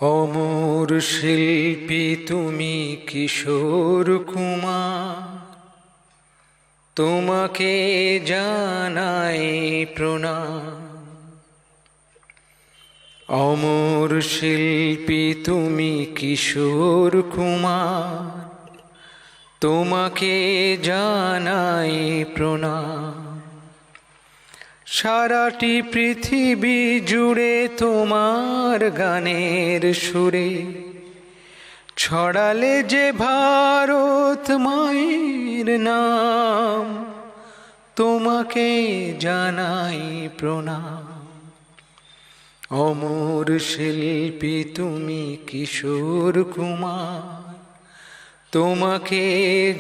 অমর শিল্পী তুমি কিশোর কুমার, তোমাকে জানাই প্রণাম। অমর শিল্পী তুমি কিশোর কুমার, তোমাকে জানাই প্রণাম। সারাটি পৃথিবী জুড়ে তোমার গানের সুরে ছড়ালে যে ভারত মায়ের নাম, তোমাকে জানাই প্রণাম। অমর শিল্পী তুমি কিশোর কুমার, তোমাকে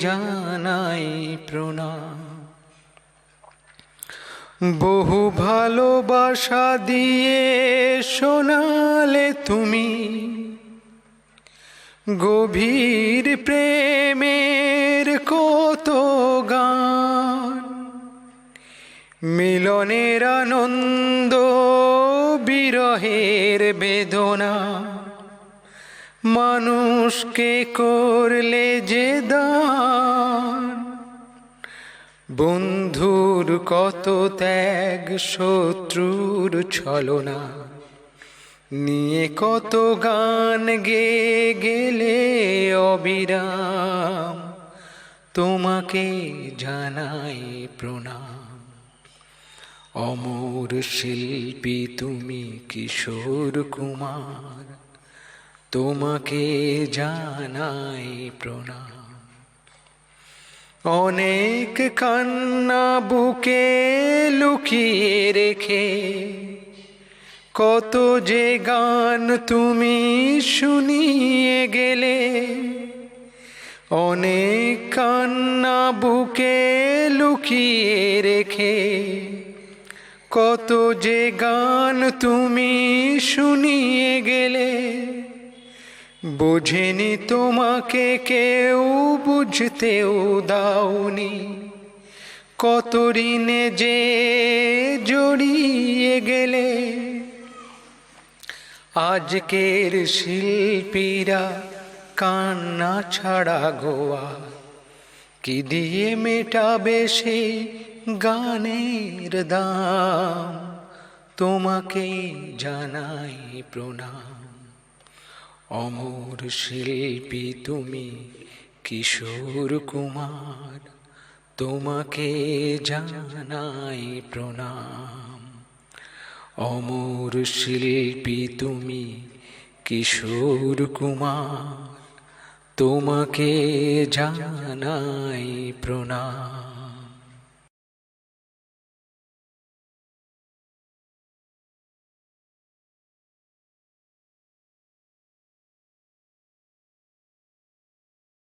জানাই প্রণাম। বহু ভালোবাসা দিয়ে শোনালে তুমি গভীর প্রেমের কত গান। মিলনের আনন্দ, বিরহের বেদনা, মানুষকে করলে যে দান। বন্ধুর কত ত্যাগ, শত্রুর ছলনা নিয়ে কত গান গেয়ে গেলে অবিরাম, তোমাকে জানাই প্রণাম। অমর শিল্পী তুমি কিশোর কুমার, তোমাকে জানাই প্রণাম। অনেক কান্না বুকে লুকিয়ে রেখে কত যে গান তুমি শুনিয়ে গেলে। অনেক কান্না বুকে লুকিয়ে রেখে কত যে গান তুমি শুনিয়ে গেলে। বোঝেনি তোমাকে কেউ, বুঝতেও দাওনি, কত ঋণে যে জড়িয়ে গেলে। আজকের শিল্পীরা কান্না ছাড়া গোয়া কি দিয়ে মেটাবে সেই গানের দাম, তোমাকে জানাই প্রণাম। অমর শিল্পী তুমি কিশোর কুমার, তোমাকে জানাই প্রণাম। অমর শিল্পী তুমি কিশোর কুমার, তোমাকে জানাই প্রণাম।